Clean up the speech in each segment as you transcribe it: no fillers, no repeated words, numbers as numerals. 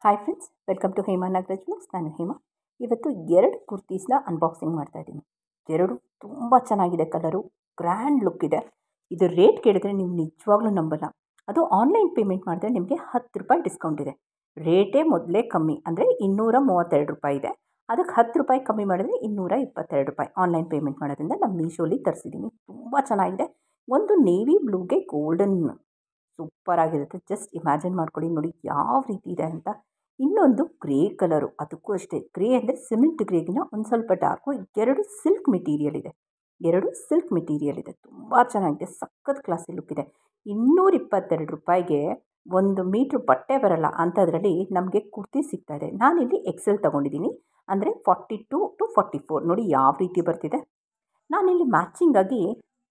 Hi friends, welcome to Hema Nagaraj vlogs. ನಾನು ಹೇಮಾ. ಇವತ್ತು 2 ಕುರ್ತೀಸ್ನ unboxing ಮಾಡ್ತಾ ಇದ್ದೀನಿ. ಎರಡು ತುಂಬ ಚೆನ್ನಾಗಿದೆ, ಕಲರು ಗ್ರ್ಯಾಂಡ್ ಲುಕ್ ಇದೆ. ಇದು ರೇಟ್ ಕೇಳಿದ್ರೆ ನೀವು ನಿಜವಾಗ್ಲೂ ನಂಬಲ್ಲ. ಅದು ಆನ್ಲೈನ್ ಪೇಮೆಂಟ್ ಮಾಡಿದ್ರೆ ನಿಮಗೆ 10 ರೂಪಾಯಿ ಡಿಸ್ಕೌಂಟ್ ಇದೆ. ರೇಟೇ ಮೊದಲೇ ಕಮ್ಮಿ, ಅಂದರೆ 232 ರೂಪಾಯಿ ಇದೆ. ಅದಕ್ಕೆ 10 ರೂಪಾಯಿ ಕಮ್ಮಿ ಮಾಡಿದ್ರೆ 222 ರೂಪಾಯಿ ಆನ್ಲೈನ್ ಪೇಮೆಂಟ್ ಮಾಡೋದ್ರಿಂದ ನಾನು ಮೀಶೋಲಿ ತರಿಸಿದ್ದೀನಿ. ತುಂಬ ಚೆನ್ನಾಗಿದೆ. ಒಂದು ನೇವಿ ಬ್ಲೂಗೆ ಗೋಲ್ಡನ್ ಸೂಪರ್ ಆಗಿರುತ್ತೆ. ಜಸ್ಟ್ ಇಮ್ಯಾಜಿನ್ ಮಾಡ್ಕೊಳ್ಳಿ, ನೋಡಿ ಯಾವ ರೀತಿ ಇದೆ ಅಂತ. ಇನ್ನೊಂದು ಗ್ರೇ ಕಲರು, ಅದಕ್ಕೂ ಅಷ್ಟೇ ಗ್ರೇ ಅಂದರೆ ಸಿಮೆಂಟ್ ಗ್ರೇಗಿನ ಒಂದು ಸ್ವಲ್ಪ ಡಾರ್ಕು. ಎರಡು ಸಿಲ್ಕ್ ಮೆಟೀರಿಯಲ್ ಇದೆ, ತುಂಬ ಚೆನ್ನಾಗಿದೆ, ಸಖತ್ ಕ್ಲಾಸಿ ಲುಕ್ ಇದೆ. 222 ರೂಪಾಯಿಗೆ 1 ಮೀಟ್ರ್ ಬಟ್ಟೆ ಬರಲ್ಲ ಅಂಥದ್ರಲ್ಲಿ ನಮಗೆ ಕುರ್ತಿ ಸಿಗ್ತಾ ಇದೆ. ನಾನಿಲ್ಲಿ ಎಕ್ಸೆಲ್ ತೊಗೊಂಡಿದ್ದೀನಿ, ಅಂದರೆ 42 to 44 ನೋಡಿ ಯಾವ ರೀತಿ ಬರ್ತಿದೆ. ನಾನಿಲ್ಲಿ ಮ್ಯಾಚಿಂಗಾಗಿ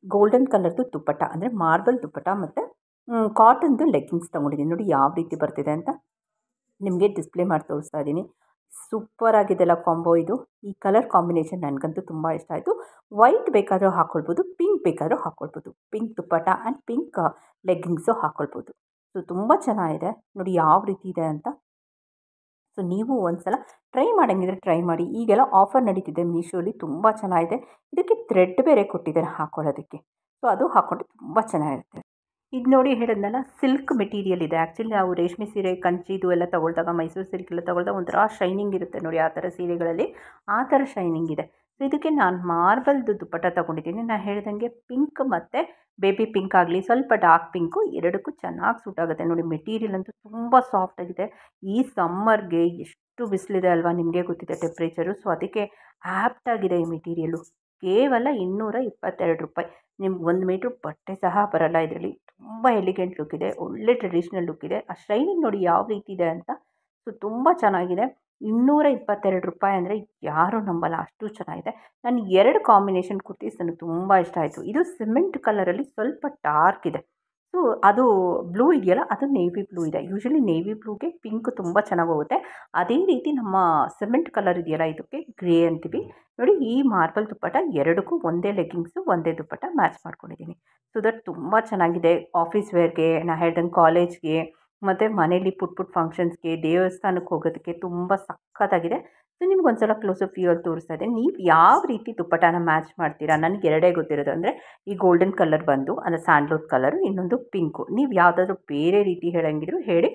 ಗೋಲ್ಡನ್ ಕಲರ್ದು ದುಪ್ಪಟ್ಟ, ಅಂದರೆ ಮಾರ್ಬಲ್ ದುಪ್ಪಟ್ಟ ಮತ್ತು ಕಾಟನ್ದು ಲೆಗ್ಗಿಂಗ್ಸ್ ತೊಗೊಂಡಿದ್ದೀನಿ. ನೋಡಿ ಯಾವ ರೀತಿ ಬರ್ತಿದೆ ಅಂತ ನಿಮಗೆ ಡಿಸ್ಪ್ಲೇ ಮಾಡಿ ತೋರಿಸ್ತಾ ಇದ್ದೀನಿ. ಸೂಪರ್ ಆಗಿದೆಲ್ಲ ಕಾಂಬೋ ಇದು. ಈ ಕಲರ್ ಕಾಂಬಿನೇಷನ್ ನನಗಂತೂ ತುಂಬ ಇಷ್ಟ ಆಯಿತು. ವೈಟ್ ಬೇಕಾದರೂ ಹಾಕ್ಕೊಳ್ಬೋದು, ಪಿಂಕ್ ಬೇಕಾದರೂ ಹಾಕ್ಕೊಳ್ಬೋದು. Pink dupatta and pink leggings ಹಾಕ್ಕೊಳ್ಬೋದು. ಸೊ ತುಂಬ ಚೆನ್ನಾಗಿದೆ, ನೋಡಿ ಯಾವ ರೀತಿ ಇದೆ ಅಂತ. ಸೊ ನೀವು ಒಂದು ಸಲ ಟ್ರೈ ಮಾಡಂಗಿದ್ರೆ ಟ್ರೈ ಮಾಡಿ. ಈಗೆಲ್ಲ ಆಫರ್ ನಡೀತಿದೆ ಮೀಶೋಲಿ, ತುಂಬ ಚೆನ್ನಾಗಿದೆ. ಇದಕ್ಕೆ ಥ್ರೆಡ್ ಬೇರೆ ಕೊಟ್ಟಿದ್ದಾರೆ ಹಾಕ್ಕೊಳ್ಳೋದಕ್ಕೆ, ಸೊ ಅದು ಹಾಕ್ಕೊಂಡ್ರೆ ತುಂಬ ಚೆನ್ನಾಗಿರುತ್ತೆ. ಇದು ನೋಡಿ ಹೇಳಿದ್ನಲ್ಲ, ಸಿಲ್ಕ್ ಮೆಟೀರಿಯಲ್ ಇದೆ. ಆ್ಯಕ್ಚುಲಿ ನಾವು ರೇಷ್ಮೆ ಸೀರೆ, ಕಂಚಿದು ಎಲ್ಲ ತೊಗೊಳ್ದಾಗ, ಮೈಸೂರು ಸಿಲ್ಕ್ ಎಲ್ಲ ತೊಗೊಳ್ದಾಗ ಒಂಥರ ಶೈನಿಂಗ್ ಇರುತ್ತೆ ನೋಡಿ, ಆ ಥರ ಸೀರೆಗಳಲ್ಲಿ ಆ ಥರ ಶೈನಿಂಗ್ ಇದೆ. ಸೊ ಇದಕ್ಕೆ ನಾನು ಮಾರ್ಬಲ್ದು ದುಪ್ಪಟ್ಟ ತೊಗೊಂಡಿದ್ದೀನಿ. ನಾನು ಹೇಳ್ದಂಗೆ ಪಿಂಕ್ ಮತ್ತು ಬೇಬಿ ಪಿಂಕ್ ಆಗಲಿ, ಸ್ವಲ್ಪ ಡಾರ್ಕ್ ಪಿಂಕು, ಎರಡಕ್ಕೂ ಚೆನ್ನಾಗಿ ಸೂಟ್ ಆಗುತ್ತೆ. ನೋಡಿ ಮೆಟೀರಿಯಲ್ ಅಂತೂ ತುಂಬ ಸಾಫ್ಟಾಗಿದೆ. ಈ ಸಮ್ಮರ್ಗೆ ಎಷ್ಟು ಬಿಸಿಲಿದೆ ಅಲ್ವಾ, ನಿಮಗೆ ಗೊತ್ತಿದೆ ಟೆಂಪ್ರೇಚರು. ಸೊ ಅದಕ್ಕೆ ಆ್ಯಪ್ಟಾಗಿದೆ ಈ ಮೆಟೀರಿಯಲು. ಕೇವಲ 222 ರೂಪಾಯಿ. ನಿಮ್ಗೆ 1 ಮೀಟ್ರ್ ಬಟ್ಟೆ ಸಹ ಬರಲ್ಲ ಇದರಲ್ಲಿ. ತುಂಬ ಎಲಿಗೆಂಟ್ ಲುಕ್ ಇದೆ, ಒಳ್ಳೆ ಟ್ರೆಡಿಷ್ನಲ್ ಲುಕ್ ಇದೆ. ಆ ಶೈನಿಂಗ್ ನೋಡಿ ಯಾವ ರೀತಿ ಇದೆ ಅಂತ. ಸೊ ತುಂಬ ಚೆನ್ನಾಗಿದೆ. 222 ರೂಪಾಯಿ ಅಂದರೆ ಯಾರೂ ನಂಬಲ್ಲ, ಅಷ್ಟು ಚೆನ್ನಾಗಿದೆ. ನನಗೆ 2 ಕಾಂಬಿನೇಷನ್ ಕುರ್ತೀಸ್ ನನಗೆ ತುಂಬ ಇಷ್ಟ ಆಯಿತು. ಇದು ಸಿಮೆಂಟ್ ಕಲರಲ್ಲಿ ಸ್ವಲ್ಪ ಡಾರ್ಕ್ ಇದೆ. ಸೊ ಅದು ಬ್ಲೂ ಇದೆಯಲ್ಲ, ಅದು ನೇವಿ ಬ್ಲೂ ಇದೆ. ಯೂಶ್ವಲಿ ನೇವಿ ಬ್ಲೂಗೆ ಪಿಂಕ್ ತುಂಬ ಚೆನ್ನಾಗಿ ಹೋಗುತ್ತೆ. ಅದೇ ರೀತಿ ನಮ್ಮ ಸಿಮೆಂಟ್ ಕಲರ್ ಇದೆಯಲ್ಲ, ಇದಕ್ಕೆ ಗ್ರೇ ಅಂತೀವಿ ನೋಡಿ. ಈ ಮಾರ್ಬಲ್ ದುಪ್ಪಟ್ಟ ಎರಡಕ್ಕೂ ಒಂದೇ ಲೆಗ್ಗಿಂಗ್ಸು, ಒಂದೇ ದುಪ್ಪಟ್ಟ ಮ್ಯಾಚ್ ಮಾಡ್ಕೊಂಡಿದ್ದೀನಿ. ಸೊ ದಟ್ ತುಂಬ ಚೆನ್ನಾಗಿದೆ. ಆಫೀಸ್ ವೇರ್ಗೆ, ನಾನು ಹೇಳ್ದಂಗೆ ಕಾಲೇಜ್ಗೆ, ಮತ್ತು ಮನೇಲಿ ಪುಟ್ ಫಂಕ್ಷನ್ಸ್ಗೆ, ದೇವಸ್ಥಾನಕ್ಕೆ ಹೋಗೋದಕ್ಕೆ ತುಂಬ ಸಖತ್ತಾಗಿದೆ. ಸೊ ನಿಮ್ಗೆ ಒಂದು ಸಲ ಕ್ಲೋಸಪ್ ವ್ಯೂಯಲ್ಲಿ ತೋರಿಸ್ತಾ ಇದ್ದೀನಿ. ನೀವು ಯಾವ ರೀತಿ ದುಪ್ಪಟ್ಟನ ಮ್ಯಾಚ್ ಮಾಡ್ತೀರಾ? ನನಗೆ ಎರಡೇ ಗೊತ್ತಿರೋದು, ಅಂದರೆ ಈ ಗೋಲ್ಡನ್ ಕಲರ್ ಬಂದು ಅಂದರೆ ಸ್ಯಾಂಡ್ಲ್ವುಡ್ ಕಲರು, ಇನ್ನೊಂದು ಪಿಂಕು. ನೀವು ಯಾವುದಾದ್ರೂ ಬೇರೆ ರೀತಿ ಹೇಳಂಗಿದ್ರು ಹೇಳಿ,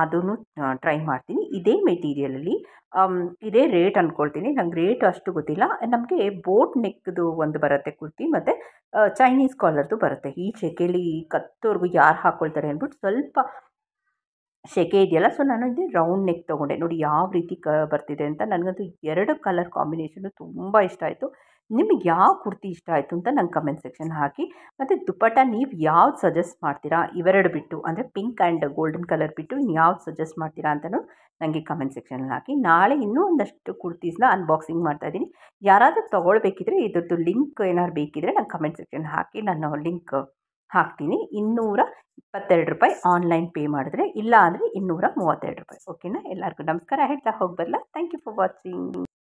ಅದನ್ನು ಟ್ರೈ ಮಾಡ್ತೀನಿ. ಇದೇ ಮೆಟೀರಿಯಲಲ್ಲಿ ಇದೇ ರೇಟ್ ಅಂದ್ಕೊಳ್ತೀನಿ, ನಂಗೆ ರೇಟ್ ಅಷ್ಟು ಗೊತ್ತಿಲ್ಲ. ನಮಗೆ ಬೋಟ್ ನೆಕ್ದು ಒಂದು ಬರುತ್ತೆ ಕುರ್ತಿ, ಮತ್ತು ಚೈನೀಸ್ ಕಾಲರ್ದು ಬರುತ್ತೆ. ಈ ಶೆಕೆಲಿ ಕತ್ತೋರ್ಗು ಯಾರು ಹಾಕ್ಕೊಳ್ತಾರೆ ಅಂದ್ಬಿಟ್ಟು ಸ್ವಲ್ಪ ಶೆಕೆ ಇದೆಯಲ್ಲ, ಸೊ ನಾನು ಇಲ್ಲಿ ರೌಂಡ್ ನೆಕ್ ತೊಗೊಂಡೆ. ನೋಡಿ ಯಾವ ರೀತಿ ಬರ್ತಿದೆ ಅಂತ. ನನಗಂತೂ 2 ಕಲರ್ ಕಾಂಬಿನೇಷನು ತುಂಬ ಇಷ್ಟ ಆಯಿತು. ನಿಮಗೆ ಯಾವ ಕುರ್ತಿ ಇಷ್ಟ ಆಯಿತು ಅಂತ ನಂಗೆ ಕಮೆಂಟ್ ಸೆಕ್ಷನ್ ಹಾಕಿ. ಮತ್ತು ದುಪ್ಪಟ್ಟ ನೀವು ಯಾವ್ದು ಸಜೆಸ್ಟ್ ಮಾಡ್ತೀರಾ, ಇವೆರಡು ಬಿಟ್ಟು, ಅಂದರೆ ಪಿಂಕ್ ಆ್ಯಂಡ್ ಗೋಲ್ಡನ್ ಕಲರ್ ಬಿಟ್ಟು ಇನ್ನು ಯಾವ್ದು ಸಜೆಸ್ಟ್ ಮಾಡ್ತೀರಾ ಅಂತಲೂ ನನಗೆ ಕಮೆಂಟ್ ಸೆಕ್ಷನಲ್ಲಿ ಹಾಕಿ. ನಾಳೆ ಇನ್ನೂ ಒಂದಷ್ಟು ಕುರ್ತೀಸ್ನ ಅನ್ಬಾಕ್ಸಿಂಗ್ ಮಾಡ್ತಾಯಿದ್ದೀನಿ. ಯಾರಾದರೂ ತೊಗೊಳ್ಬೇಕಿದ್ರೆ, ಇದ್ರದ್ದು ಲಿಂಕ್ ಏನಾದ್ರು ಬೇಕಿದ್ದರೆ ನಂಗೆ ಕಮೆಂಟ್ ಸೆಕ್ಷನ್ ಹಾಕಿ, ನಾನು ಲಿಂಕ್ ಹಾಕ್ತೀನಿ. 222 ರೂಪಾಯಿ ಆನ್ಲೈನ್ ಪೇ ಮಾಡಿದ್ರೆ, ಇಲ್ಲ ಅಂದರೆ 232 ರೂಪಾಯಿ. ಓಕೆನಾ? ಎಲ್ಲರಿಗೂ ನಮಸ್ಕಾರ ಹೇಳ್ತಾ ಹೋಗಿ ಬರಲ್ಲ. Thank you for watching.